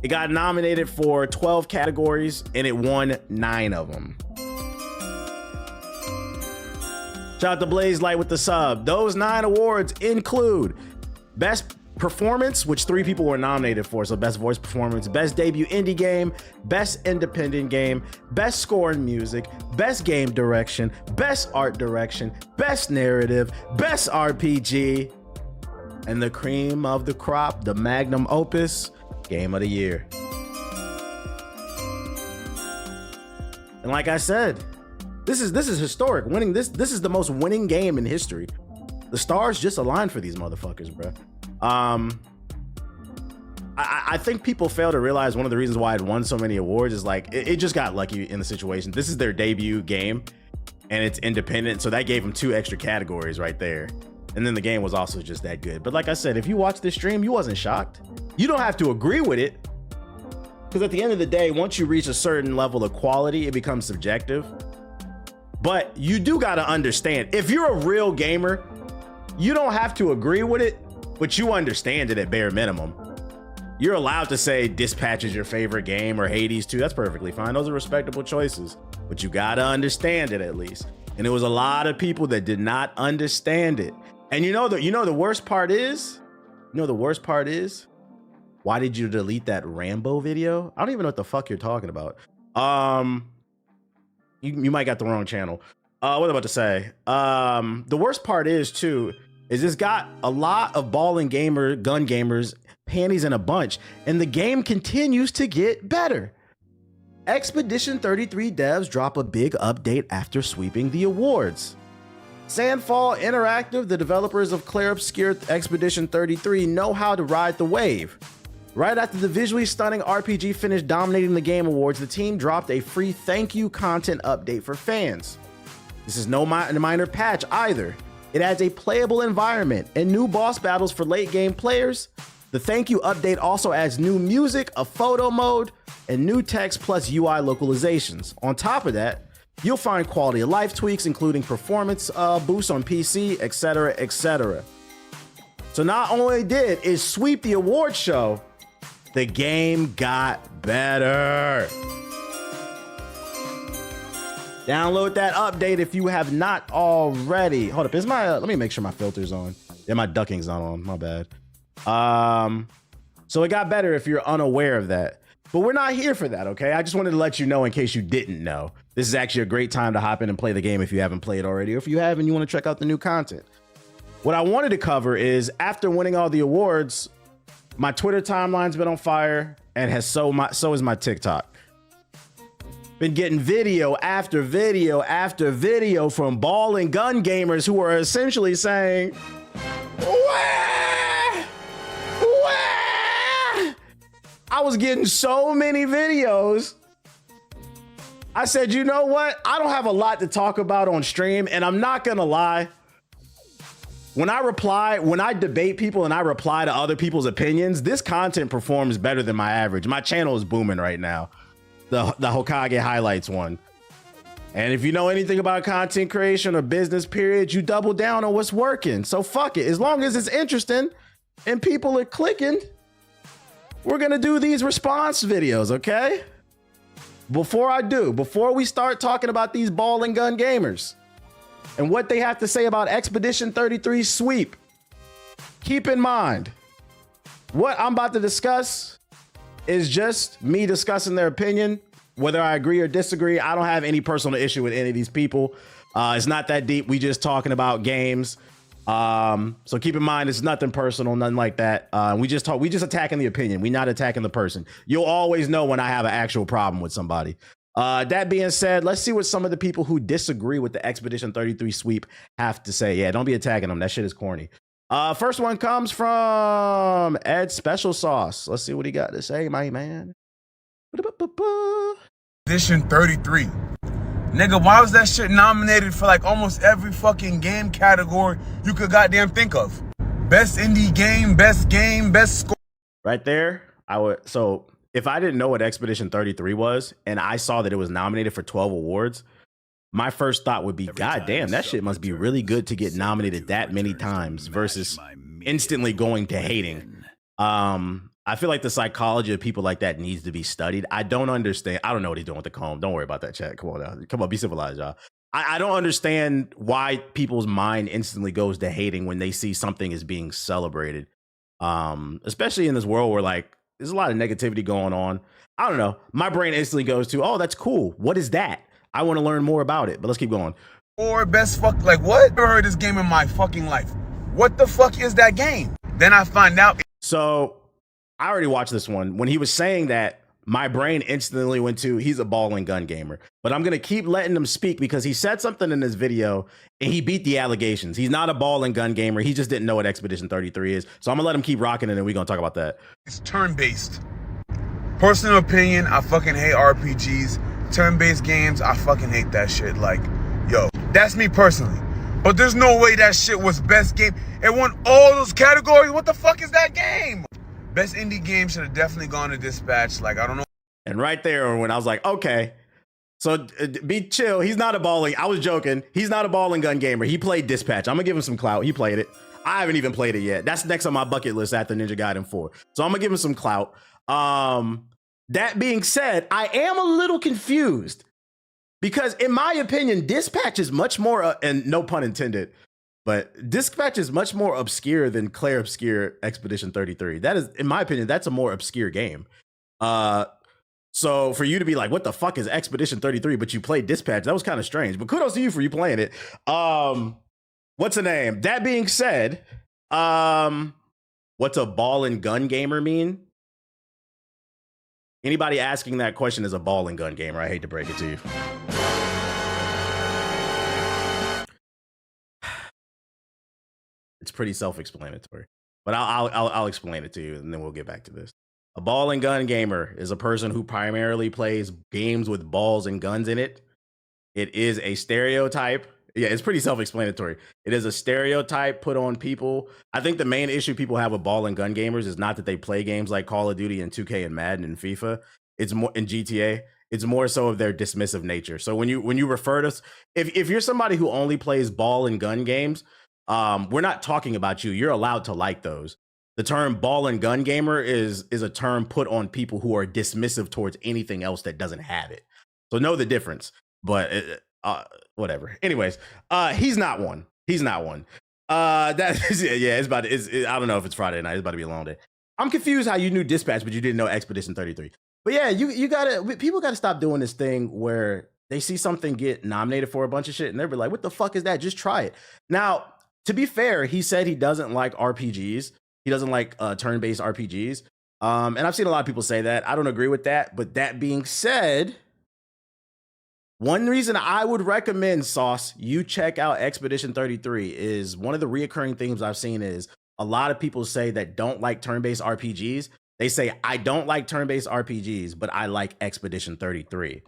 It got nominated for 12 categories and it won 9 of them. Shout out to Blaze Light with the sub. Those 9 awards include Best Performance, which 3 people were nominated for. So Best Voice Performance, Best Debut Indie Game, Best Independent Game, Best Score and Music, Best Game Direction, Best Art Direction, Best Narrative, Best RPG, and the cream of the crop, the magnum opus, Game of the Year. And like I said, this is historic. Winning this is the most winning game in history. The stars just aligned for these motherfuckers, bro. I think people fail to realize one of the reasons why it won so many awards is like it just got lucky in the situation. This is their debut game and it's independent, so that gave them 2 extra categories right there. And then the game was also just that good. But like I said, if you watch this stream, you wasn't shocked. You don't have to agree with it, because at the end of the day, once you reach a certain level of quality, it becomes subjective. But you do got to understand, if you're a real gamer, you don't have to agree with it, but you understand it at bare minimum. You're allowed to say Dispatch is your favorite game or Hades 2. That's perfectly fine. Those are respectable choices, but you got to understand it at least. And there was a lot of people that did not understand it. And you know the worst part is, why did you delete that Rambo video? I don't even know what the fuck you're talking about. You might got the wrong channel. What was I about to say? The worst part is this got a lot of gun gamers panties in a bunch, and the game continues to get better. Expedition 33 devs drop a big update after sweeping the awards. Sandfall Interactive, the developers of Clair Obscur Expedition 33, know how to ride the wave. Right after the visually stunning RPG finished dominating the Game Awards, the team dropped a free thank you content update for fans. This is no minor patch either. It adds a playable environment and new boss battles for late game players. The thank you update also adds new music, a photo mode, and new text plus UI localizations. On top of that, you'll find quality of life tweaks, including performance boosts on PC, etc., etc. So not only did it sweep the award show, the game got better. Download that update if you have not already. Hold up, let me make sure my filter's on. Yeah, my ducking's not on, my bad. So it got better if you're unaware of that. But we're not here for that, okay? I just wanted to let you know in case you didn't know. This is actually a great time to hop in and play the game if you haven't played already, or if you have and you want to check out the new content. What I wanted to cover is, after winning all the awards, my Twitter timeline's been on fire, and so is my TikTok. Been getting video after video after video from ball and gun gamers who are essentially saying, "Wah! Wah!" I was getting so many videos. I said, you know what? I don't have a lot to talk about on stream, and I'm not gonna lie. When I debate people and I reply to other people's opinions, this content performs better than my average. My channel is booming right now. The Hokage highlights one. And if you know anything about content creation or business, period, you double down on what's working. So fuck it. As long as it's interesting and people are clicking, we're gonna do these response videos, okay? Before we start talking about these ball and gun gamers and what they have to say about Expedition 33 sweep, keep in mind, what I'm about to discuss is just me discussing their opinion. Whether I agree or disagree, I don't have any personal issue with any of these people. It's not that deep. We just talking about games. So keep in mind, it's nothing personal, nothing like that. We just attacking the opinion. We're not attacking the person. You'll always know when I have an actual problem with somebody. That being said, let's see what some of the people who disagree with the Expedition 33 sweep have to say. Yeah, don't be attacking them. That shit is corny. First one comes from Ed Special Sauce. Let's see what he got to say, my man. Expedition 33. Nigga, why was that shit nominated for like almost every fucking game category you could goddamn think of? Best indie game, best score. Right there, so if I didn't know what Expedition 33 was and I saw that it was nominated for 12 awards, my first thought would be, God damn, that shit must be really good to get nominated that many times versus instantly going to hating. I feel like the psychology of people like that needs to be studied. I don't understand. I don't know what he's doing with the comb. Don't worry about that, chat. Come on now. Come on, be civilized, y'all. I don't understand why people's mind instantly goes to hating when they see something is being celebrated. Especially in this world where like there's a lot of negativity going on. I don't know. My brain instantly goes to, oh, that's cool. What is that? I want to learn more about it. But let's keep going. Or best fuck, like what? Never heard this game in my fucking life. What the fuck is that game? Then I find out. So I already watched this one. When he was saying that, my brain instantly went to, he's a ball and gun gamer. But I'm going to keep letting him speak because he said something in this video and he beat the allegations. He's not a ball and gun gamer. He just didn't know what Expedition 33 is. So I'm going to let him keep rocking and then we're going to talk about that. It's turn-based. Personal opinion, I fucking hate RPGs. Turn-based games, I fucking hate that shit. Like, yo, that's me personally. But there's no way that shit was best game. It won all those categories. What the fuck is that game? Best indie game should have definitely gone to Dispatch. Like, I don't know. And right there, when I was like, okay, so be chill. He's not a balling. I was joking. He's not a ball and gun gamer. He played Dispatch. I'm going to give him some clout. He played it. I haven't even played it yet. That's next on my bucket list after Ninja Gaiden 4. So I'm going to give him some clout. That being said, I am a little confused because in my opinion, Dispatch is much more, and no pun intended, but Dispatch is much more obscure than Claire Obscure Expedition 33. That is, in my opinion, that's a more obscure game. So for you to be like, what the fuck is Expedition 33, but you played Dispatch, that was kind of strange, but kudos to you for you playing it. What's the name? That being said, what's a ball and gun gamer mean? Anybody asking that question is a ball and gun gamer. I hate to break it to you. It's pretty self-explanatory, but I'll explain it to you and then we'll get back to this. A ball and gun gamer is a person who primarily plays games with balls and guns in it. It is a stereotype. Yeah, it's pretty self-explanatory. It is a stereotype put on people. I think the main issue people have with ball and gun gamers is not that they play games like Call of Duty and 2K and Madden and FIFA. It's more in GTA. It's more so of their dismissive nature. So when you refer to, if you're somebody who only plays ball and gun games, we're not talking about you. You're allowed to like those. The term ball and gun gamer is a term put on people who are dismissive towards anything else that doesn't have it. So know the difference. But whatever. Anyways, he's not one. He's not one. That is, yeah. It's about. I don't know if it's Friday night. It's about to be a long day. I'm confused how you knew Dispatch, but you didn't know Expedition 33. But yeah, you gotta. People gotta stop doing this thing where they see something get nominated for a bunch of shit and they'll be like, "What the fuck is that? Just try it." Now, to be fair, he said he doesn't like RPGs. He doesn't like turn-based RPGs. And I've seen a lot of people say that. I don't agree with that. But that being said, one reason I would recommend, Sauce, you check out Expedition 33 is one of the reoccurring themes I've seen is a lot of people say that don't like turn-based RPGs. They say, I don't like turn-based RPGs, but I like Expedition 33.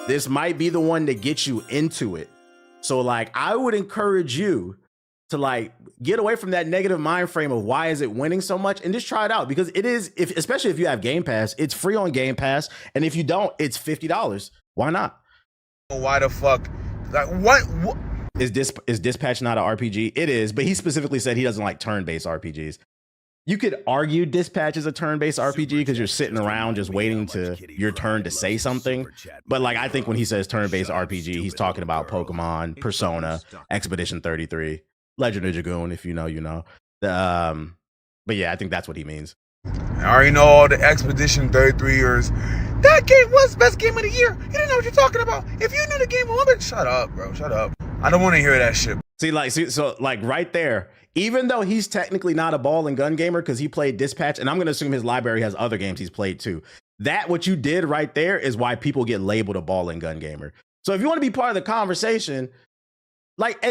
This might be the one that gets you into it. So like, I would encourage you to like get away from that negative mind frame of why is it winning so much and just try it out because it is, especially if you have Game Pass, it's free on Game Pass. And if you don't, it's $50. Why not? Why the fuck? Like what? Is Dispatch not an RPG? It is, but he specifically said he doesn't like turn-based RPGs. You could argue Dispatch is a turn-based RPG because you're sitting around just waiting to your turn to say something. But like, I think when he says turn-based RPG, he's talking about Pokemon, Persona, Expedition 33, Legend of Dragoon, if you know, you know. But yeah, I think that's what he means. I already know all the Expedition 33ers. That game was best game of the year. You didn't know what you're talking about. If you knew the game a little bit, shut up, bro. Shut up. I don't want to hear that shit. So like right there, even though he's technically not a ball and gun gamer because he played Dispatch, and I'm going to assume his library has other games he's played too. That what you did right there is why people get labeled a ball and gun gamer. So if you want to be part of the conversation, like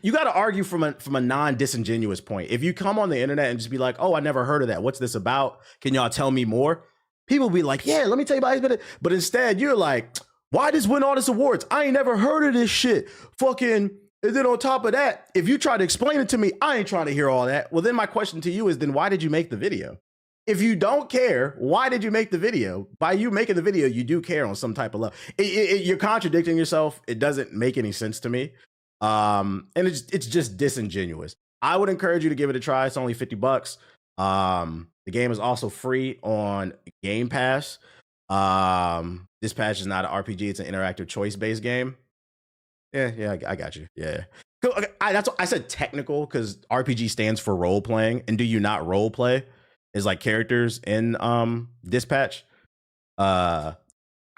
you got to argue from a non-disingenuous point. If you come on the internet and just be like, oh, I never heard of that. What's this about? Can y'all tell me more? People be like, yeah, let me tell you about it. But instead you're like, why does win all this awards? I ain't never heard of this shit. Fucking, and then on top of that, if you try to explain it to me, I ain't trying to hear all that. Well, then my question to you is then why did you make the video? If you don't care, why did you make the video? By you making the video, you do care on some type of level. You're contradicting yourself. It doesn't make any sense to me. And it's just disingenuous. I would encourage you to give it a try. It's only $50. The game is also free on Game Pass. Dispatch is not an RPG; it's an interactive choice-based game. Yeah, I got you. Yeah. Cool. Okay, that's what I said technical because RPG stands for role playing. And do you not role play? Is like characters in Dispatch. I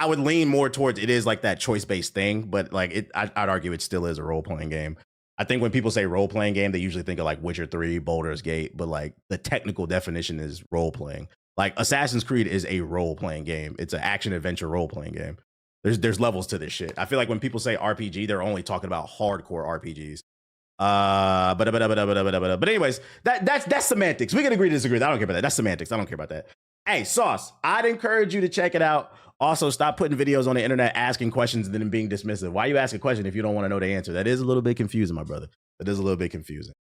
would lean more towards it is like that choice based thing, but like I'd argue it still is a role playing game. I think when people say role playing game, they usually think of like Witcher 3, Baldur's Gate, but like the technical definition is role playing. Like Assassin's Creed is a role playing game. It's an action adventure role playing game. There's levels to this shit. I feel like when people say RPG, they're only talking about hardcore RPGs. But anyways, that's semantics. We can agree to disagree. I don't care about that. That's semantics. I don't care about that. Hey, Sauce, I'd encourage you to check it out. Also, stop putting videos on the internet asking questions and then being dismissive. Why you ask a question if you don't want to know the answer? That is a little bit confusing, my brother. That is a little bit confusing.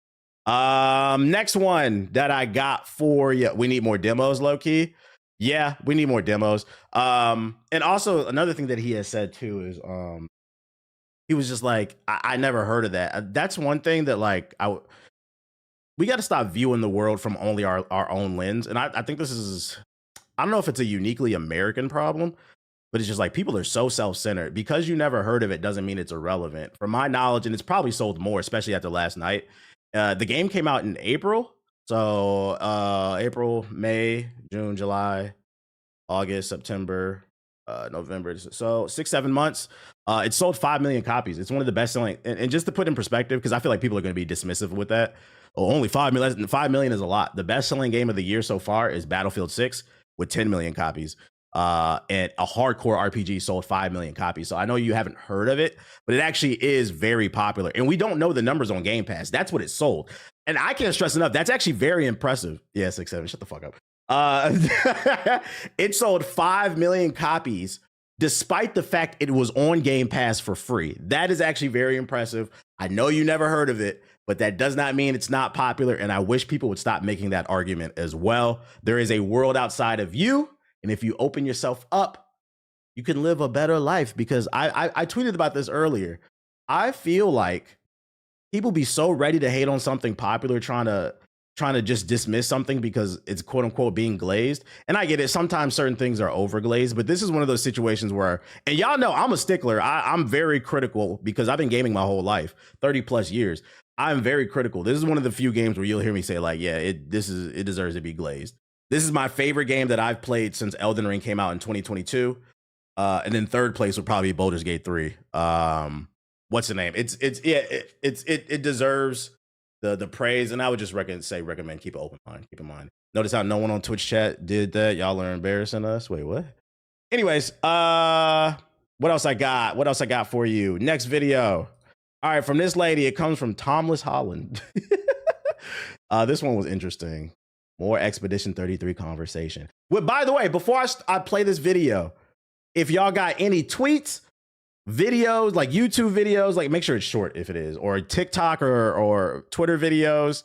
Next one that I got for you. We need more demos, low key. Yeah, we need more demos. And also another thing that he has said too is he was just like, I never heard of that. That's one thing that like we got to stop viewing the world from only our own lens. And I think this is, I don't know if it's a uniquely American problem, but it's just like people are so self-centered. Because you never heard of it doesn't mean it's irrelevant. From my knowledge, and it's probably sold more, especially after last night. The game came out in April. So April, May, June, July, August, September, November. So 6-7 months. It sold 5 million copies. It's one of the best selling. And just to put in perspective, because I feel like people are going to be dismissive with that. Oh, only 5 million. 5 million is a lot. The best selling game of the year so far is Battlefield 6 with 10 million copies. And a hardcore RPG sold 5 million copies. So I know you haven't heard of it, but it actually is very popular. And we don't know the numbers on Game Pass. That's what it sold. And I can't stress enough. That's actually very impressive. Yeah, 6-7. Shut the fuck up. It sold 5 million copies despite the fact it was on Game Pass for free. That is actually very impressive. I know you never heard of it, but that does not mean it's not popular. And I wish people would stop making that argument as well. There is a world outside of you. And if you open yourself up, you can live a better life. Because I tweeted about this earlier. I feel like people be so ready to hate on something popular, trying to just dismiss something because it's quote unquote being glazed. And I get it. Sometimes certain things are overglazed, but this is one of those situations where, and y'all know I'm a stickler. I'm very critical because I've been gaming my whole life, 30 plus years. I'm very critical. This is one of the few games where you'll hear me say like, yeah, it deserves to be glazed. This is my favorite game that I've played since Elden Ring came out in 2022. And then third place would probably be Baldur's Gate 3. What's the name? It deserves the praise, and I would just recommend keep an open mind. Keep in mind. Notice how no one on Twitch chat did that. Y'all are embarrassing us. Wait, what? Anyways, what else I got? What else I got for you? Next video. All right, from this lady, it comes from Tomless Holland. This one was interesting. More Expedition 33 conversation. Well, by the way, before I play this video, if y'all got any tweets, videos, like YouTube videos, like make sure it's short if it is, or TikTok or Twitter videos.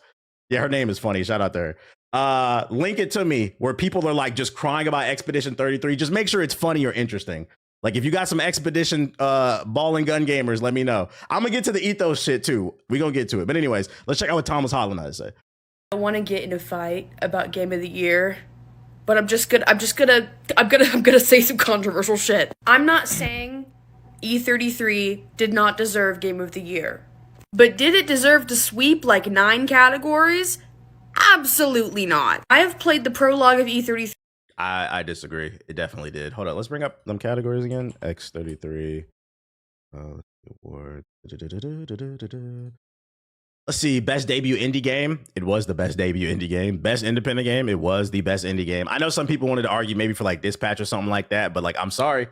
Yeah, her name is funny. Shout out there. Link it to me where people are like just crying about Expedition 33. Just make sure it's funny or interesting. Like if you got some Expedition ball and gun gamers, let me know. I'm gonna get to the ethos shit too. We gonna get to it. But anyways, let's check out what Thomas Holland has to say. I want to get in a fight about Game of the Year, but I'm gonna say some controversial shit. I'm not saying E33 did not deserve Game of the Year, but did it deserve to sweep like 9 categories? Absolutely not. I have played the prologue of E33. I disagree. It definitely did. Hold on, let's bring up them categories again. X33 award. Let's see, best debut indie game. It was the best debut indie game. Best independent game. It was the best indie game. I know some people wanted to argue maybe for like Dispatch or something like that, but like, I'm sorry.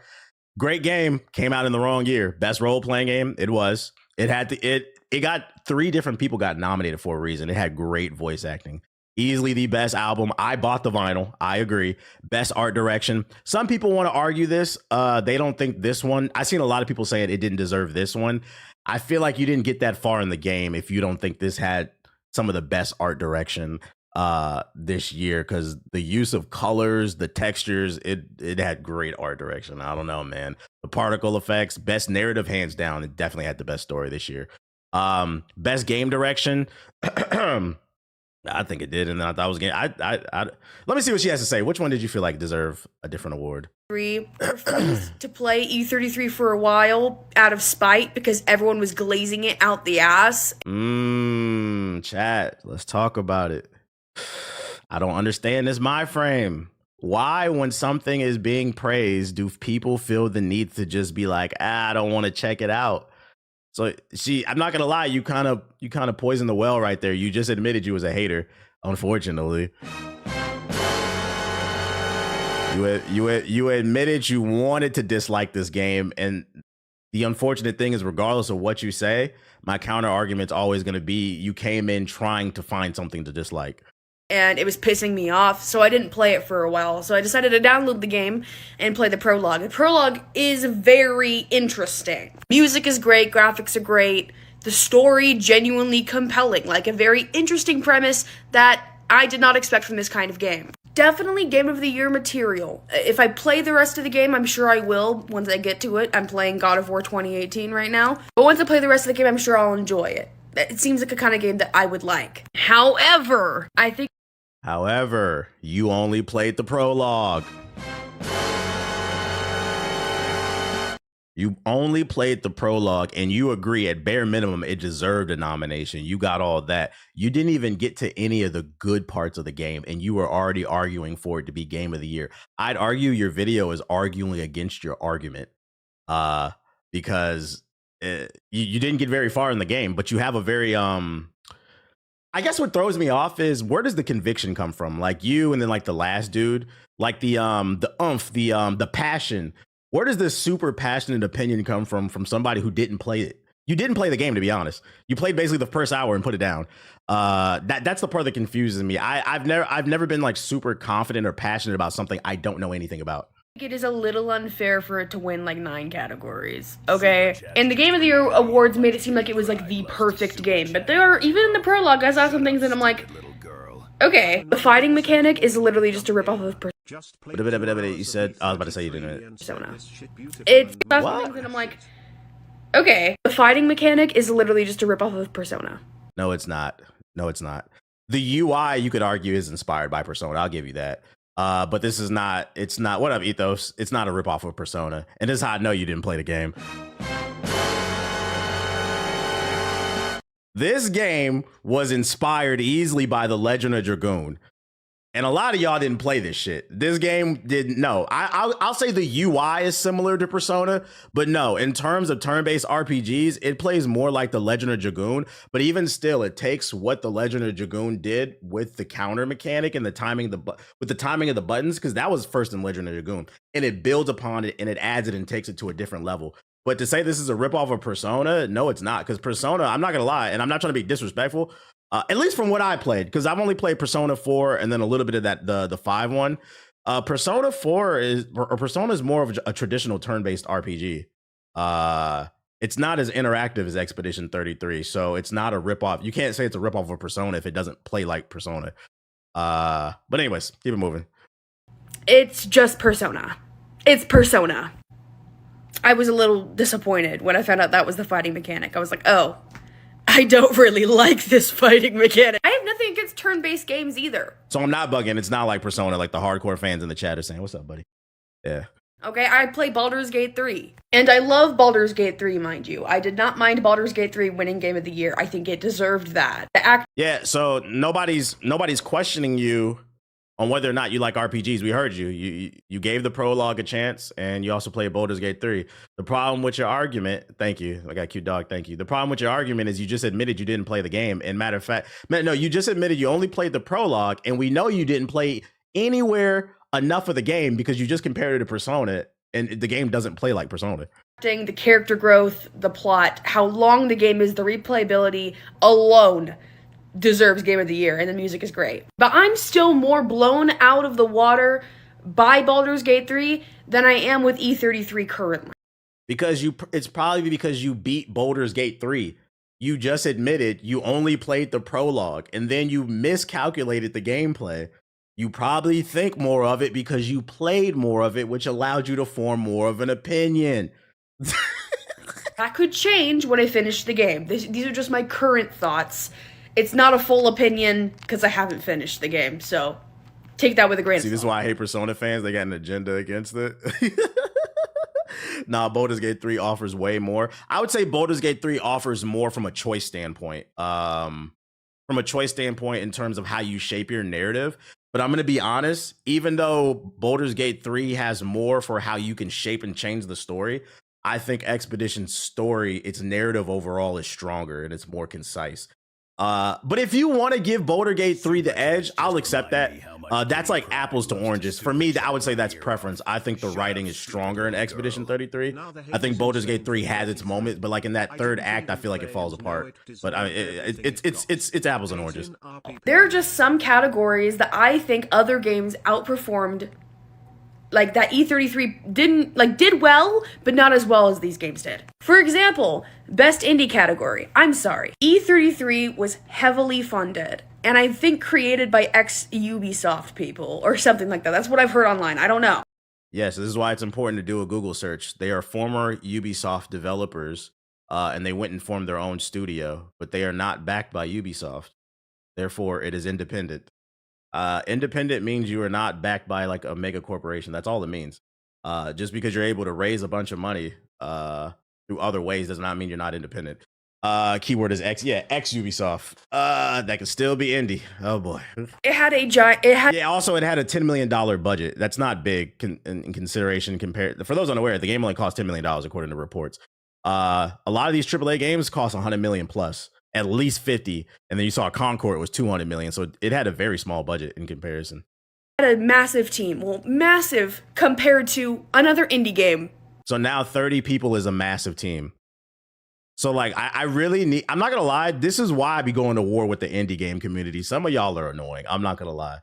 Great game, came out in the wrong year. Best role playing game. It was. It got 3 different people got nominated for a reason. It had great voice acting. Easily the best album. I bought the vinyl. I agree. Best art direction. Some people want to argue this. They don't think this one. I've seen a lot of people saying it didn't deserve this one. I feel like you didn't get that far in the game if you don't think this had some of the best art direction this year, because the use of colors, the textures, it had great art direction. I don't know, man. The particle effects, best narrative, hands down. It definitely had the best story this year. Best game direction. I think it did, and then I thought it was getting. Let me see what she has to say. Which one did you feel like deserve a different award? Refused to play E33 for a while out of spite because everyone was glazing it out the ass. Chat. Let's talk about it. I don't understand this mind frame. Why, when something is being praised, do people feel the need to just be like, I don't want to check it out? So I'm not gonna lie, you kind of poisoned the well right there. You just admitted you was a hater, unfortunately. You admitted you wanted to dislike this game, and the unfortunate thing is, regardless of what you say, my counter argument's always gonna be you came in trying to find something to dislike. And it was pissing me off, so I didn't play it for a while. So I decided to download the game and play the prologue. The prologue is very interesting. Music is great, graphics are great, the story genuinely compelling, like a very interesting premise that I did not expect from this kind of game. Definitely Game of the Year material. If I play the rest of the game, I'm sure I will once I get to it. I'm playing God of War 2018 right now. But once I play the rest of the game, I'm sure I'll enjoy it. It seems like a kind of game that I would like. However, you only played the prologue. You only played the prologue, and you agree at bare minimum it deserved a nomination. You got all that. You didn't even get to any of the good parts of the game, and you were already arguing for it to be Game of the Year. I'd argue your video is arguing against your argument because you didn't get very far in the game, but you have a very I guess what throws me off is, where does the conviction come from? Like you, and then like the last dude, like the passion. Where does this super passionate opinion come from somebody who didn't play it? You didn't play the game, to be honest. You played basically the first hour and put it down. That's the part that confuses me. I've never been like super confident or passionate about something I don't know anything about. It is a little unfair for it to win like 9 categories, okay? And the Game of the Year awards made it seem like it was like the perfect game, but there are, even in the prologue, I saw some things and I'm like, okay, the fighting mechanic is literally just a ripoff of You said, I was about to say you didn't. Persona. It's some things and I'm like, okay, the fighting mechanic is literally just a ripoff of Persona. No, it's not. The UI, you could argue, is inspired by Persona. I'll give you that. But this is not, it's not, what up, Ethos? It's not a ripoff of Persona. And this is how I know you didn't play the game. This game was inspired easily by The Legend of Dragoon. And a lot of y'all didn't play this shit. This game didn't. No, I'll say the UI is similar to Persona, but no, in terms of turn-based RPGs, it plays more like The Legend of Dragoon. But even still, it takes what The Legend of Dragoon did with the counter mechanic and the timing of the buttons, because that was first in Legend of Dragoon, and it builds upon it and it adds it and takes it to a different level. But to say this is a ripoff of Persona, no, it's not. Because Persona, I'm not gonna lie, and I'm not trying to be disrespectful. At least from what I played, because I've only played Persona 4 and then a little bit of that the 5 one. Persona 4 is more of a traditional turn-based RPG. It's not as interactive as Expedition 33, so it's not a ripoff. You can't say it's a ripoff of Persona if it doesn't play like Persona. But anyways, keep it moving. It's just Persona. It's Persona. I was a little disappointed when I found out that was the fighting mechanic. I was like, oh, I don't really like this fighting mechanic. I have nothing against turn-based games either. So I'm not bugging. It's not like Persona, like the hardcore fans in the chat are saying. What's up, buddy? Yeah. Okay, I play Baldur's Gate 3. And I love Baldur's Gate 3, mind you. I did not mind Baldur's Gate 3 winning Game of the Year. I think it deserved that. Yeah, so nobody's questioning you on whether or not you like RPGs. We heard you. You gave the prologue a chance, and you also played Baldur's Gate 3. The problem with your argument, thank you. I got a cute dog, thank you. The problem with your argument is you just admitted you didn't play the game. And matter of fact, no, you just admitted you only played the prologue, and we know you didn't play anywhere enough of the game because you just compared it to Persona, and the game doesn't play like Persona. The character growth, the plot, how long the game is, the replayability alone deserves Game of the Year, and the music is great. But I'm still more blown out of the water by Baldur's Gate 3 than I am with E33 currently. Because it's probably because you beat Baldur's Gate 3. You just admitted you only played the prologue, and then you miscalculated the gameplay. You probably think more of it because you played more of it, which allowed you to form more of an opinion. That could change when I finish the game. These are just my current thoughts. It's not a full opinion because I haven't finished the game, so take that with a grain of See, salt. this is why I hate Persona fans. They got an agenda against it. Nah, Baldur's Gate 3 offers way more. I would say Baldur's Gate 3 offers more from a choice standpoint. From a choice standpoint in terms of how you shape your narrative. But I'm going to be honest, even though Baldur's Gate 3 has more for how you can shape and change the story, I think Expedition's story, its narrative overall is stronger and it's more concise. But if you want to give Baldur's Gate 3 the edge, I'll accept that. That's like apples to oranges. For me, I would say that's preference. I think the writing is stronger in Expedition 33. I think Baldur's Gate 3 has its moments, but like in that third act, I feel like it falls apart. But I mean, it's apples and oranges. There are just some categories that I think other games outperformed. Like that E33 did well, but not as well as these games did. For example, best indie category. I'm sorry. E33 was heavily funded, and I think created by ex-Ubisoft people or something like that. That's what I've heard online. I don't know. Yes, this is why it's important to do a Google search. They are former Ubisoft developers, and they went and formed their own studio, but they are not backed by Ubisoft. Therefore, it is independent. Independent means you are not backed by like a mega corporation. That's all it means. Just because you're able to raise a bunch of money through other ways does not mean you're not independent. Keyword is X. Yeah, ex Ubisoft. That could still be indie. Oh boy. It had a giant. Yeah. Also, it had a $10 million budget. That's not big in consideration compared. For those unaware, the game only cost $10 million according to reports. A lot of these AAA games cost 100 million plus. At least 50, and then you saw Concord was 200 million, so it had a very small budget in comparison. Had a massive team. Well, massive compared to another indie game. So now 30 people is a massive team. So like I really need, I'm not gonna lie, this is why I be going to war with the indie game community. Some of y'all are annoying. I'm not gonna lie.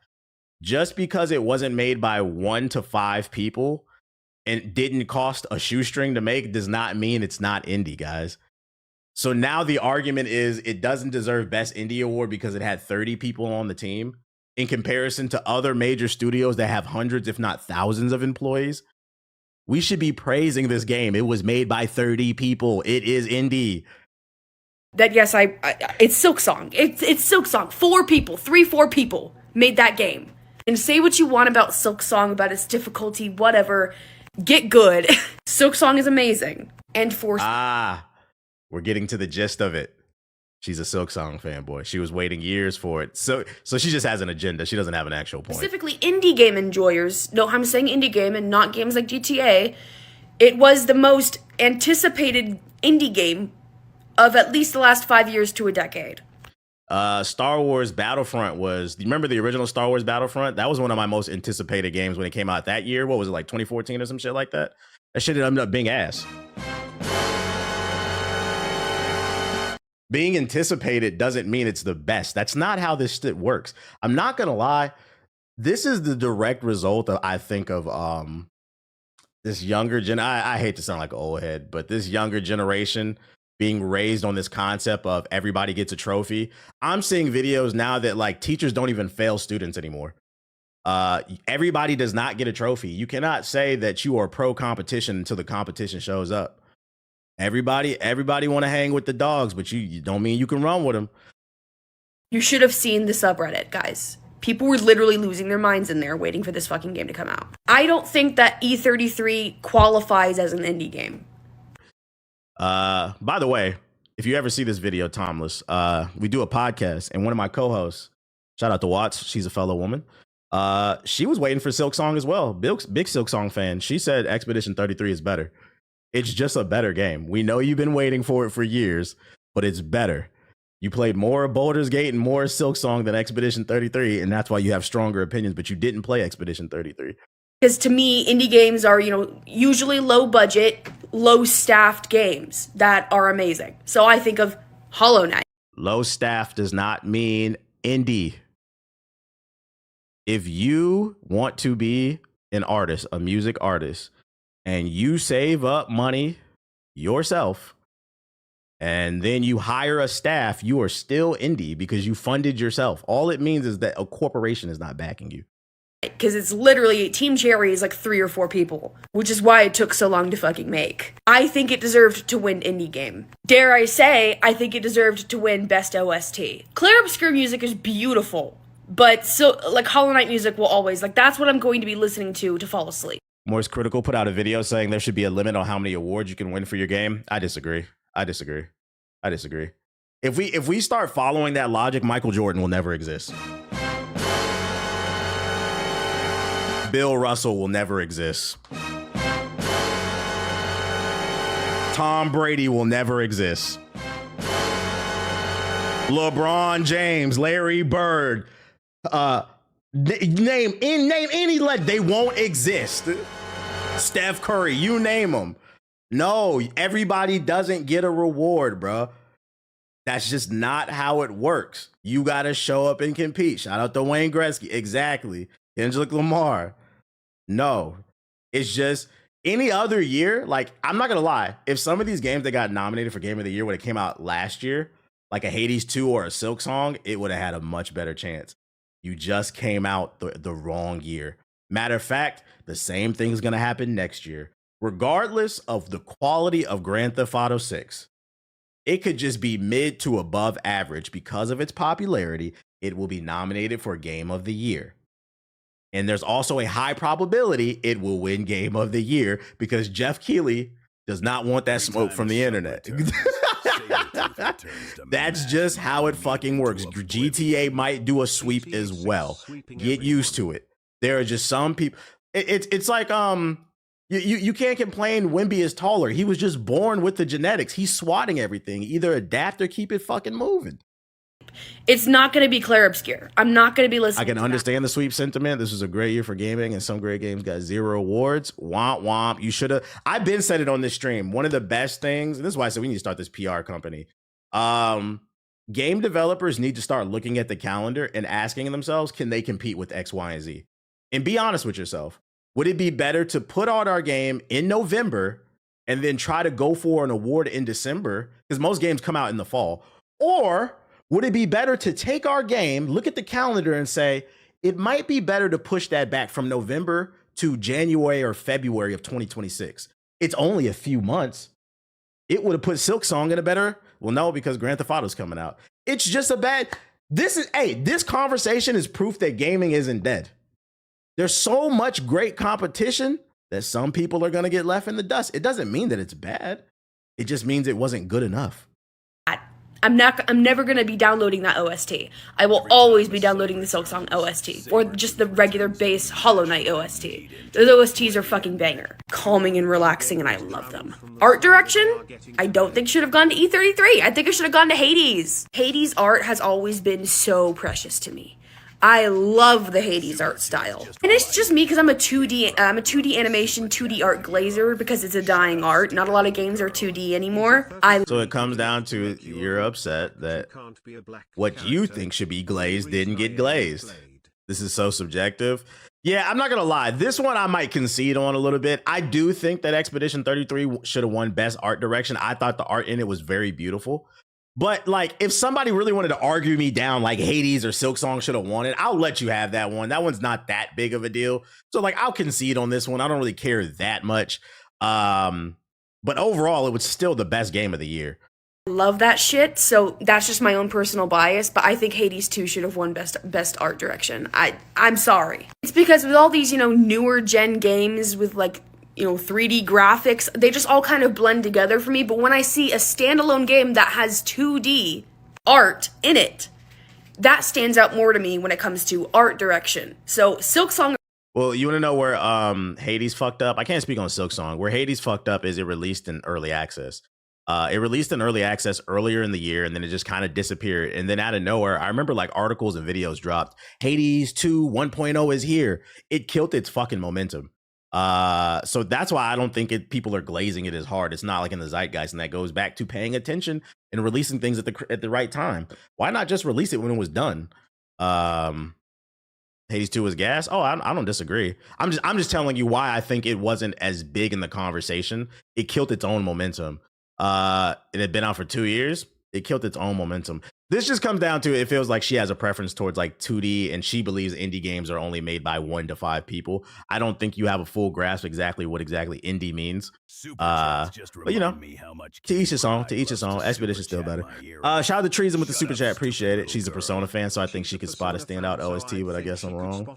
Just because it wasn't made by 1 to 5 people and didn't cost a shoestring to make does not mean it's not indie, guys. So now the argument is it doesn't deserve Best Indie Award because it had 30 people on the team in comparison to other major studios that have hundreds, if not thousands of employees. We should be praising this game. It was made by 30 people. It is indie. That yes, it's Silksong. It's Silksong. 4 people, 4 people made that game. And say what you want about Silksong, about its difficulty, whatever. Get good. Silksong is amazing. And for we're getting to the gist of it. She's a Silksong fanboy. She was waiting years for it. So she just has an agenda. She doesn't have an actual point. Specifically indie game enjoyers. No, I'm saying indie game and not games like GTA. It was the most anticipated indie game of at least the last 5 years to a decade. Star Wars Battlefront was, do you remember the original Star Wars Battlefront? That was one of my most anticipated games when it came out that year. What was it, like 2014 or some shit like that? That shit ended up being ass. Being anticipated doesn't mean it's the best. That's not how this shit works. I'm not gonna lie. This is the direct result of, I think, of this younger gen. I hate to sound like an old head, but this younger generation being raised on this concept of everybody gets a trophy. I'm seeing videos now that like teachers don't even fail students anymore. Everybody does not get a trophy. You cannot say that you are pro competition until the competition shows up. Everybody want to hang with the dogs, but you don't mean you can run with them. You should have seen the subreddit, guys. People were literally losing their minds in there waiting for this fucking game to come out. I don't think that E33 qualifies as an indie game. By the way, if you ever see this video, Tomless, we do a podcast, and one of my co-hosts, shout out to Watts, she's a fellow woman. She was waiting for Silksong as well. Big Silksong fan. She said Expedition 33 is better. It's just a better game. We know you've been waiting for it for years, but it's better. You played more Baldur's Gate and more Silksong than Expedition 33, and that's why you have stronger opinions, but you didn't play Expedition 33. Because to me, indie games are, usually low budget, low staffed games that are amazing. So I think of Hollow Knight. Low staff does not mean indie. If you want to be an artist, a music artist, and you save up money yourself, and then you hire a staff, you are still indie because you funded yourself. All it means is that a corporation is not backing you. because it's literally Team Cherry is like 3 or 4 people, which is why it took so long to fucking make. I think it deserved to win indie game. Dare I say, I think it deserved to win best OST. Clear Obscure music is beautiful, but so like Hollow Knight music will always like that's what I'm going to be listening to fall asleep. Morse Critical put out a video saying there should be a limit on how many awards you can win for your game. I disagree. If we start following that logic, Michael Jordan will never exist. Bill Russell will never exist. Tom Brady will never exist. LeBron James, Larry Bird, name any they won't exist. Steph Curry, you name them. No, everybody doesn't get a reward, bro. That's just not how it works. You got to show up and compete. Shout out to Wayne Gretzky. Exactly. Kendrick Lamar. No, it's just any other year. Like, I'm not going to lie. If some of these games that got nominated for Game of the Year would have came out last year, like a Hades 2 or a Silk Song, it would have had a much better chance. You just came out the wrong year. Matter of fact, the same thing is going to happen next year. Regardless of the quality of Grand Theft Auto 6, it could just be mid to above average. Because of its popularity, it will be nominated for Game of the Year. And there's also a high probability it will win Game of the Year because Jeff Keighley does not want that smoke from the internet. That's just how it fucking works. GTA might do a sweep as well. Get used to it. There are just some people. It's like you can't complain Wimby is taller. He was just born with the genetics. He's swatting everything. Either adapt or keep it fucking moving. It's not going to be Clair Obscur. I'm not going to be listening. I can understand the sweep sentiment. This was a great year for gaming, and some great games got 0 awards. Womp womp. You should have. I've been said it on this stream. One of the best things, and this is why I said we need to start this PR company. Game developers need to start looking at the calendar and asking themselves, can they compete with X, Y, and Z? And be honest with yourself. Would it be better to put out our game in November and then try to go for an award in December? Because most games come out in the fall. Or would it be better to take our game, look at the calendar and say, it might be better to push that back from November to January or February of 2026. It's only a few months. It would have put Silk Song in a better, well, no, because Grand Theft Auto's coming out. It's just a bad, this conversation is proof that gaming isn't dead. There's so much great competition that some people are going to get left in the dust. It doesn't mean that it's bad. It just means it wasn't good enough. I'm never going to be downloading that OST. I will always be downloading the Silk Song OST or just the regular base Hollow Knight OST. Those OSTs are fucking banger. Calming and relaxing, and I love them. Art direction, I don't think should have gone to E33. I think it should have gone to Hades. Hades art has always been so precious to me. I love the Hades art style. And it's just me because I'm a 2D animation, 2D art glazer because it's a dying art. Not a lot of games are 2D anymore. So it comes down to you're upset that what you think should be glazed didn't get glazed. This is so subjective. Yeah, I'm not going to lie. This one I might concede on a little bit. I do think that Expedition 33 should have won Best Art Direction. I thought the art in it was very beautiful. But like, if somebody really wanted to argue me down, like Hades or Silk Song should have won it, I'll let you have that one. That one's not that big of a deal. So like, I'll concede on this one. I don't really care that much. But overall, it was still the best game of the year. Love that shit. So that's just my own personal bias. But I think Hades 2 should have won best art direction. I'm sorry. It's because with all these, newer gen games with like, 3D graphics, they just all kind of blend together for me. But when I see a standalone game that has 2D art in it, that stands out more to me when it comes to art direction. So Silk Song. Well, you want to know where Hades fucked up? I can't speak on Silk Song. Where Hades fucked up is it released in early access. It released in early access earlier in the year, and then it just kind of disappeared. And then out of nowhere, I remember like articles and videos dropped. Hades 2 1.0 is here. It killed its fucking momentum. So that's why I don't think people are glazing it as hard. It's not like in the zeitgeist, and that goes back to paying attention and releasing things at the right time. Why not just release it when it was done? Hades 2 was gas. Oh, I don't disagree. I'm just telling you why I think it wasn't as big in the conversation. It killed its own momentum. It had been out for 2 years. It killed its own momentum. This just comes down to it feels like she has a preference towards like 2D, and she believes indie games are only made by 1 to 5 people. I don't think you have a full grasp exactly what exactly indie means. But you know, to each his own. To each his own. Expedition still better. Shout out to Treason with the super chat. Appreciate it. She's a Persona fan, so I think she could spot a standout OST, but I guess I'm wrong.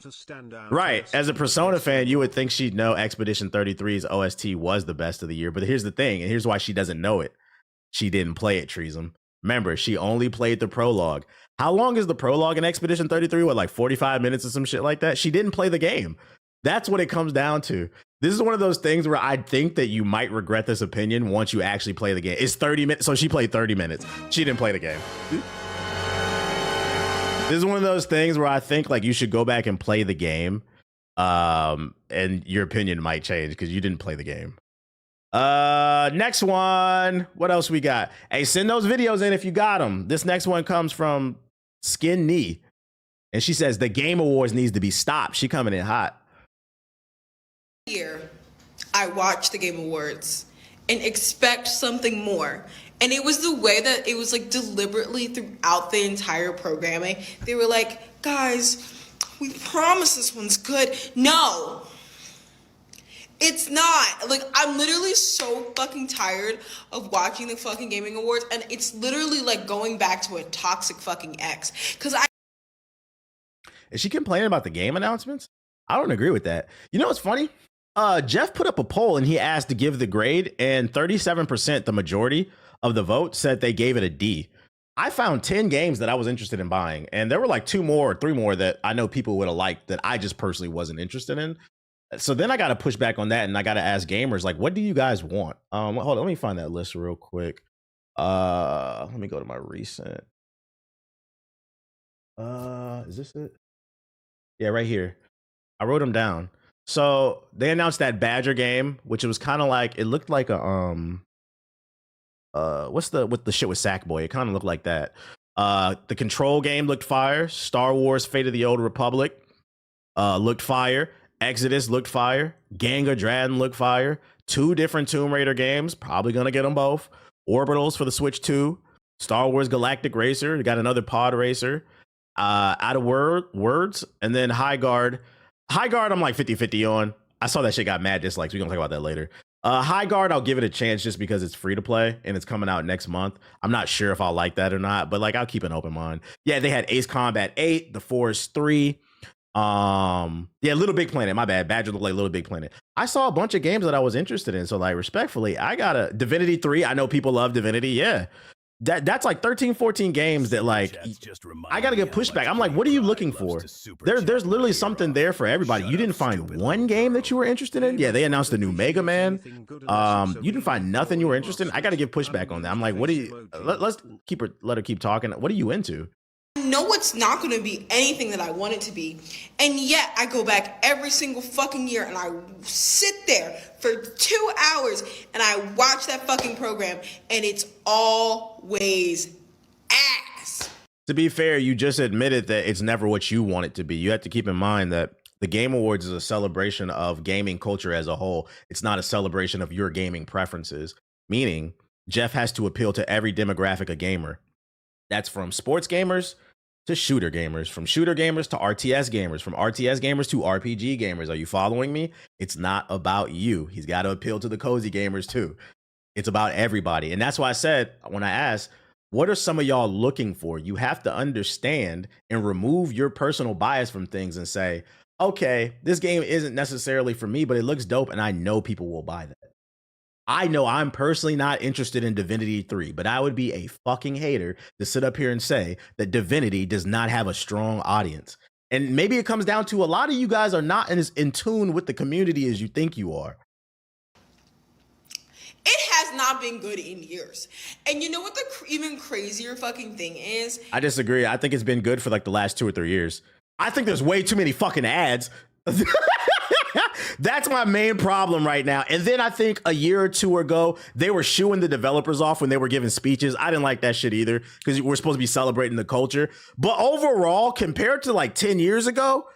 Right. As a Persona fan, you would think she'd know Expedition 33's OST was the best of the year. But here's the thing, and here's why she doesn't know it. She didn't play it, Treason. Remember, she only played the prologue. How long is the prologue in Expedition 33? What, like 45 minutes or some shit like that? She didn't play the game. That's what it comes down to. This is one of those things where I think that you might regret this opinion once you actually play the game. It's 30 minutes. So she played 30 minutes. She didn't play the game. This is one of those things where I think like you should go back and play the game. And your opinion might change because you didn't play the game. Next one. What else we got? Hey, send those videos in if you got them. This next one comes from Skin Knee, and she says the Game Awards needs to be stopped. She coming in hot. Here, I watched the Game Awards and expect something more. And it was the way that it was like deliberately throughout the entire programming. They were like, guys, we promise this one's good. No. It's not. Like, I'm literally so fucking tired of watching the fucking gaming awards, and it's literally like going back to a toxic fucking ex. Is she complaining about the game announcements? I don't agree with that. You know what's funny? Jeff put up a poll and he asked to give the grade, and 37%, the majority of the vote, said they gave it a D. I found 10 games that I was interested in buying, and there were like 2 more or 3 more that I know people would have liked that I just personally wasn't interested in. So then I got to push back on that, and I got to ask gamers, like, what do you guys want? Hold on, let me find that list real quick. Let me go to my recent. Is this it? Yeah, right here. I wrote them down. So they announced that Badger game, which it was kind of like, it looked like a what's the with the shit with Sackboy? It kind of looked like that. The Control game looked fire. Star Wars: Fate of the Old Republic looked fire. Exodus looked fire. Gang of Dragon looked fire. 2 different Tomb Raider games. Probably going to get them both. Orbitals for the Switch 2. Star Wars Galactic Racer. You got another pod racer. Out of words. And then High Guard. High Guard, I'm like 50-50 on. I saw that shit got mad dislikes. We're going to talk about that later. High Guard, I'll give it a chance just because it's free to play and it's coming out next month. I'm not sure if I'll like that or not, but like I'll keep an open mind. Yeah, they had Ace Combat 8, The Forest 3. Yeah, Little Big Planet, my bad. Badger looked like Little Big Planet. I saw a bunch of games that I was interested in, so like respectfully, I got a Divinity 3. I know people love Divinity. Yeah, that's like 13, 14 games that like I gotta get pushback. I'm like, what are you looking for? There's literally something there for everybody. You didn't find one game that you were interested in? Yeah, they announced the new Mega Man. You didn't find nothing you were interested in. I gotta give pushback on that. I'm like, what do you let her keep talking. What are you into? I know it's not going to be anything that I want it to be, and yet I go back every single fucking year and I sit there for 2 hours and I watch that fucking program, and it's always ass. To be fair, you just admitted that it's never what you want it to be. You have to keep in mind that the Game Awards is a celebration of gaming culture as a whole. It's not a celebration of your gaming preferences, meaning Jeff has to appeal to every demographic of gamer. That's from sports gamers to shooter gamers, from shooter gamers to RTS gamers, from RTS gamers to RPG gamers. Are you following me? It's not about you. He's got to appeal to the cozy gamers too. It's about everybody. And that's why I said, when I asked, what are some of y'all looking for? You have to understand and remove your personal bias from things and say, okay, this game isn't necessarily for me, but it looks dope and I know people will buy that. I know I'm personally not interested in Divinity 3, but I would be a fucking hater to sit up here and say that Divinity does not have a strong audience. And maybe it comes down to a lot of you guys are not as in tune with the community as you think you are. It has not been good in years. And you know what the even crazier fucking thing is? I disagree. I think it's been good for like the last 2 or 3 years. I think there's way too many fucking ads. That's my main problem right now. And then I think a year or 2 ago, they were shooing the developers off when they were giving speeches. I didn't like that shit either because we're supposed to be celebrating the culture. But overall, compared to like 10 years ago,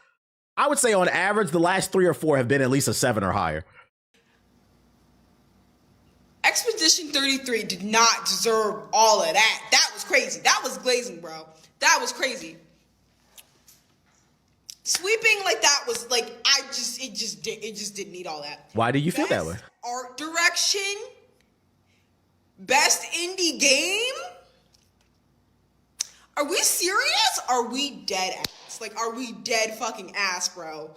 I would say on average, the last 3 or 4 have been at least a 7 or higher. Expedition 33 did not deserve all of that. That was crazy. That was glazing, bro. That was crazy. Sweeping like that was like it just didn't need all that. Why do you feel that way? Best art direction, best indie game. Are we serious? Are we dead ass? Like, are we dead fucking ass, bro?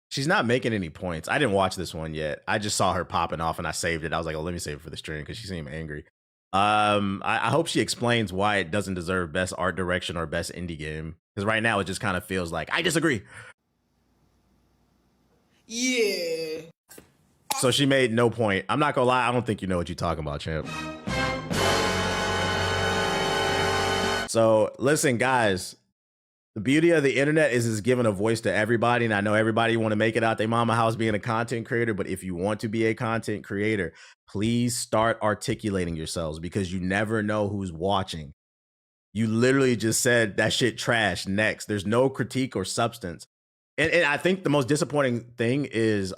She's not making any points. I didn't watch this one yet. I just saw her popping off and I saved it. I was like, oh, let me save it for the stream because she seemed angry. I hope she explains why it doesn't deserve best art direction or best indie game. Because right now it just kind of feels like, I disagree. Yeah. So she made no point. I'm not gonna lie, I don't think you know what you're talking about, champ. So listen, guys, the beauty of the internet is it's giving a voice to everybody. And I know everybody want to make it out their mama house being a content creator, but if you want to be a content creator, please start articulating yourselves because you never know who's watching. You literally just said that shit trash next. There's no critique or substance. And I think the most disappointing thing is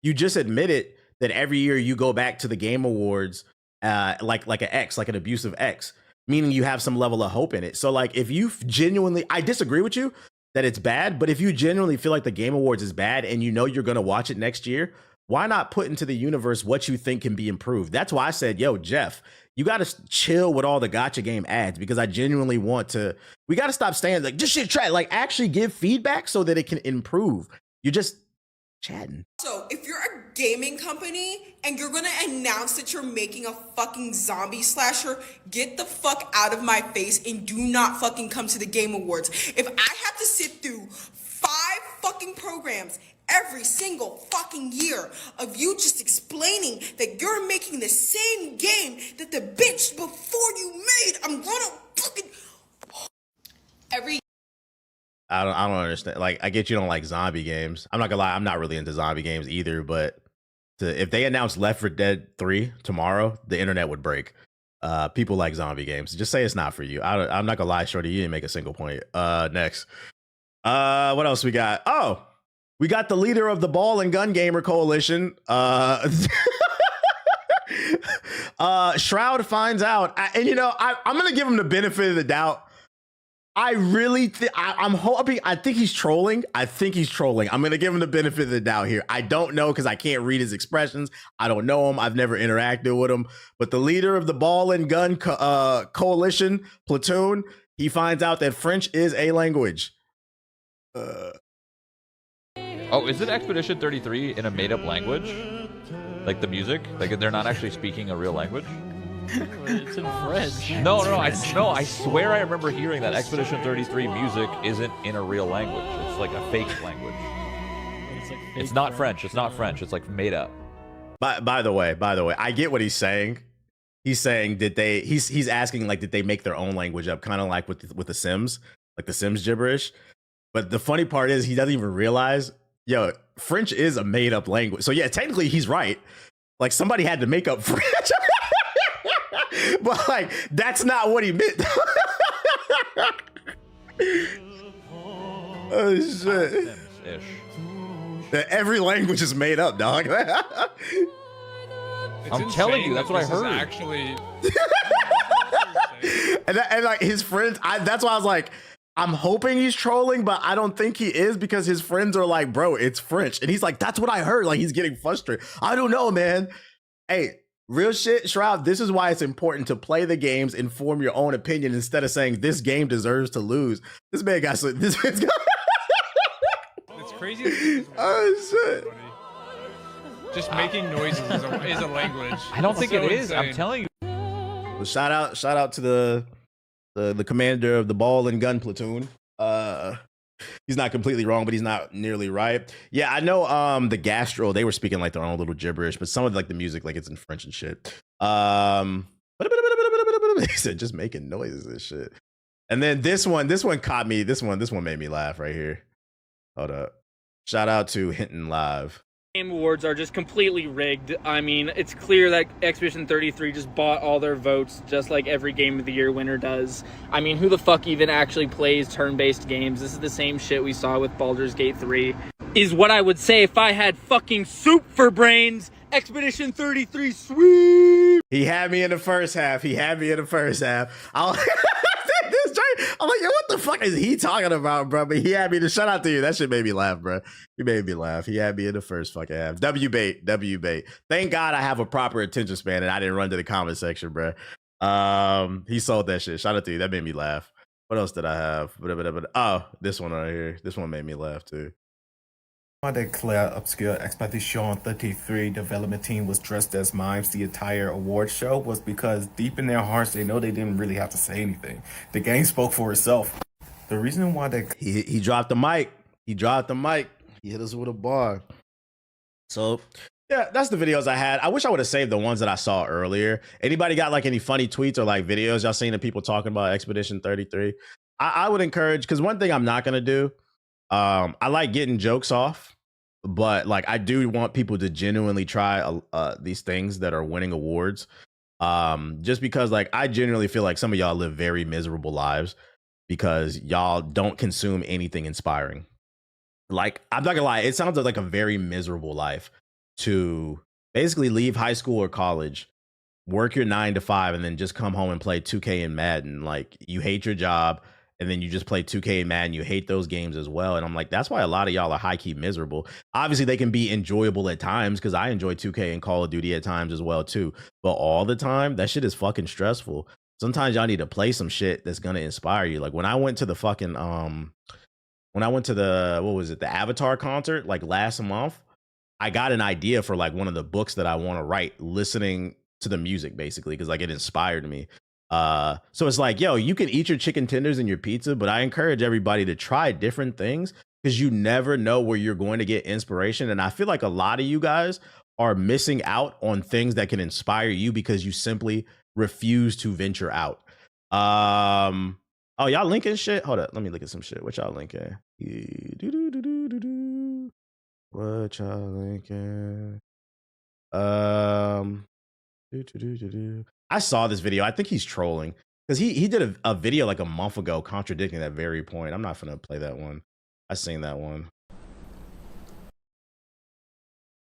you just admitted that every year you go back to the Game Awards like an ex, like an abusive ex, meaning you have some level of hope in it. So like if you genuinely, I disagree with you that it's bad, but if you genuinely feel like the Game Awards is bad and you know you're going to watch it next year, why not put into the universe what you think can be improved? That's why I said, yo, Jeff, you got to chill with all the gotcha game ads because I genuinely want to, we got to stop saying like, just shit try, like actually give feedback so that it can improve. You're just chatting. So if you're a gaming company and you're gonna announce that you're making a fucking zombie slasher, get the fuck out of my face and do not fucking come to the Game Awards. If I have to sit through 5 fucking programs every single fucking year of you just explaining that you're making the same game that the bitch before you made, I'm gonna fucking I don't understand. Like, I get you don't like zombie games. I'm not gonna lie, I'm not really into zombie games either, but if they announced Left 4 Dead 3 tomorrow, the internet would break. People like zombie games. Just say it's not for you. I'm not gonna lie, Shorty, you didn't make a single point. Next. What else we got? Oh, we got the leader of the Ball and Gun Gamer Coalition. Shroud finds out. And you know, I'm gonna give him the benefit of the doubt. I really think I'm hoping. I think he's trolling. I'm gonna give him the benefit of the doubt here. I don't know because I can't read his expressions. I don't know him. I've never interacted with him. But the leader of the Ball and Gun Coalition platoon, he finds out that French is a language. Oh, is it Expedition 33 in a made-up language? Like the music? Like they're not actually speaking a real language? It's in French. No, I swear I remember hearing that Expedition 33 music isn't in a real language. It's like a fake language. It's not French. It's not French. It's like made up. By the way, I get what he's saying. He's saying he's asking like did they make their own language up, kind of like with the Sims, like the Sims gibberish. But the funny part is he doesn't even realize, yo, French is a made up language. So yeah, technically he's right. Like somebody had to make up French. But like that's not what he meant. Oh shit. Every language is made up, dog. I'm telling you, that's what I heard. Actually, and like his friends, that's why I was like, I'm hoping he's trolling, but I don't think he is because his friends are like, bro, it's French. And he's like, that's what I heard. Like he's getting frustrated. I don't know, man. Hey, real shit, Shroud, this is why it's important to play the games and form your own opinion instead of saying this game deserves to lose. This man got this man's got it's crazy. Oh shit. Just making noises is a language. I don't think So it is. insane. I'm telling you. Well, shout out to the commander of the Ball and Gun platoon. He's not completely wrong, but he's not nearly right. Yeah, I know the Gastro, they were speaking like their own little gibberish, but some of like the music, like it's in French and shit. He said just making noises and shit. And then this one caught me. This one made me laugh right here. Hold up. Shout out to Hinton Live. Game Awards are just completely rigged. I mean, it's clear that Expedition 33 just bought all their votes, just like every Game of the Year winner does. I mean, who the fuck even actually plays turn-based games? This is the same shit we saw with Baldur's Gate 3. Is what I would say if I had fucking soup for brains Expedition 33 sweep. He had me in the first half. I'm like, yo, what the fuck is he talking about, bro? But he had me to shout out to you. That shit made me laugh, bro. He made me laugh. He had me in the first fucking half. W bait. Thank God I have a proper attention span and I didn't run to the comment section, bro. He sold that shit. Shout out to you. That made me laugh. What else did I have? Oh, this one right here. This one made me laugh too. Why the Claire Obscure Expedition 33 development team was dressed as mimes the entire award show was because deep in their hearts they know they didn't really have to say anything. The game spoke for itself. The reason why they he dropped the mic. He hit us with a bar. So yeah, that's the videos I had. I wish I would have saved the ones that I saw earlier. Anybody got like any funny tweets or like videos y'all seen of people talking about Expedition 33? I would encourage, because one thing I'm not gonna do, I like getting jokes off, but like I do want people to genuinely try these things that are winning awards. Just because like I genuinely feel like some of y'all live very miserable lives because y'all don't consume anything inspiring. Like, I'm not gonna lie, it sounds like a very miserable life to basically leave high school or college, work your 9 to 5, and then just come home and play 2K and Madden. Like, you hate your job, and then you just play 2K and Madden. You hate those games as well. And I'm like, that's why a lot of y'all are high-key miserable. Obviously, they can be enjoyable at times, because I enjoy 2K and Call of Duty at times as well, too. But all the time, that shit is fucking stressful. Sometimes y'all need to play some shit that's gonna inspire you. Like, when I went to the fucking, when I went to the Avatar concert, like last month, I got an idea for like one of the books that I want to write, listening to the music basically, because like it inspired me. So it's like, yo, you can eat your chicken tenders and your pizza, but I encourage everybody to try different things because you never know where you're going to get inspiration. And I feel like a lot of you guys are missing out on things that can inspire you because you simply refuse to venture out. Oh, y'all linking shit? Hold up, let me look at some shit. What y'all linking? What y'all linking? I saw this video. I think he's trolling because he did a video like a month ago contradicting that very point. I'm not gonna play that one. I seen that one.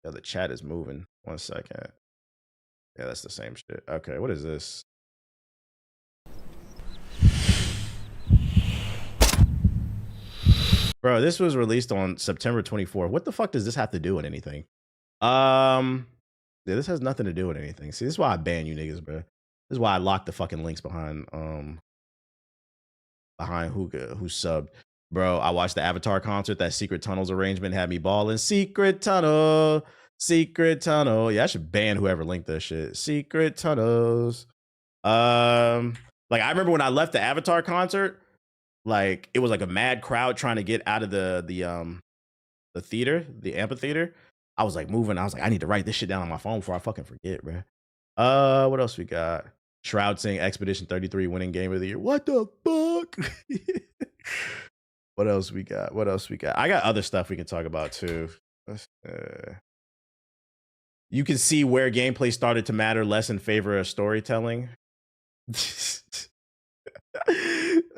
Yeah, the chat is moving. 1 second. Yeah, that's the same shit. Okay, what is this? Bro, this was released on September 24th. What the fuck does this have to do with anything? Yeah, this has nothing to do with anything. See, this is why I ban you niggas, bro. This is why I lock the fucking links behind who subbed. Bro, I watched the Avatar concert. That Secret Tunnels arrangement had me balling. Secret Tunnel. Yeah, I should ban whoever linked that shit. Secret Tunnels. Like, I remember when I left the Avatar concert, like it was like a mad crowd trying to get out of the theater, the amphitheater. I was like moving. I was like, I need to write this shit down on my phone before I fucking forget, bro. What else we got? Shroud saying Expedition 33 winning game of the year. What the fuck? What else we got? I got other stuff we can talk about too. You can see where gameplay started to matter less in favor of storytelling.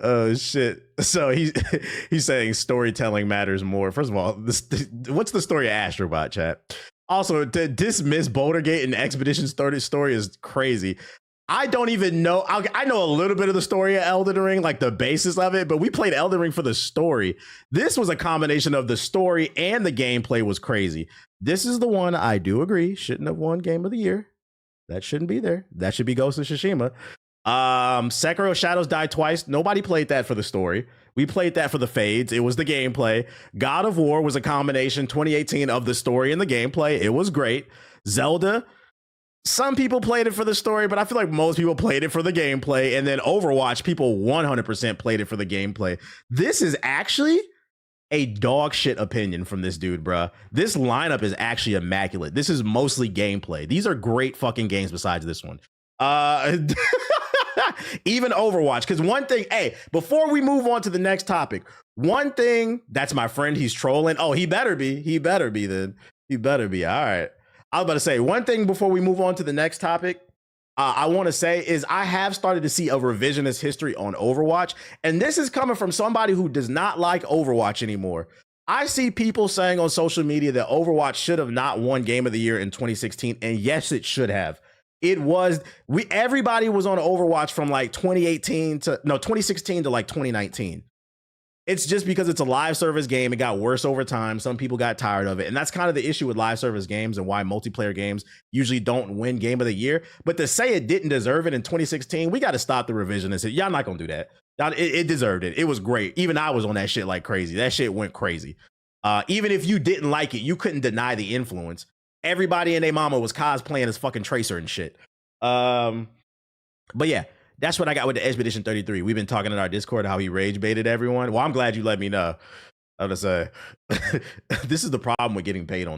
Oh shit. So he's saying storytelling matters more. First of all, what's the story of Astrobot, chat? Also, to dismiss Bouldergate and Expedition story is crazy. I don't even know. I know a little bit of the story of Elden Ring, like the basis of it, but we played Elden Ring for the story. This was a combination of the story and the gameplay was crazy. This is the one I do agree shouldn't have won Game of the Year. That shouldn't be there. That should be Ghost of Tsushima. Sekiro Shadows Die Twice. Nobody played that for the story. We played that for the fades. It was the gameplay. God of War was a combination 2018 of the story and the gameplay. It was great. Zelda, some people played it for the story, but I feel like most people played it for the gameplay. And then Overwatch, people 100% played it for the gameplay. This is actually a dog shit opinion from this dude, bruh. This lineup is actually immaculate. This is mostly gameplay. These are great fucking games besides this one. Even Overwatch, because one thing, hey, before we move on to the next topic, one thing, that's my friend, he's trolling. Oh, he better be then. He better be. All right. I was about to say, one thing before we move on to the next topic, I want to say is I have started to see a revisionist history on Overwatch, and this is coming from somebody who does not like Overwatch anymore. I see people saying on social media that Overwatch should have not won Game of the Year in 2016, and yes, it should have. It was everybody was on Overwatch from like 2016 to like 2019. It's just because it's a live service game. It got worse over time. Some people got tired of it. And that's kind of the issue with live service games and why multiplayer games usually don't win Game of the Year. But to say it didn't deserve it in 2016, we got to stop the revision and say, y'all not going to do that. It deserved it. It was great. Even I was on that shit like crazy. That shit went crazy. Even if you didn't like it, you couldn't deny the influence. Everybody and their mama was cosplaying as fucking Tracer and shit. But yeah, that's what I got with the Expedition 33. We've been talking in our Discord how he rage baited everyone. Well, I'm glad you let me know. I was gonna say, this is the problem with getting paid on Twitter.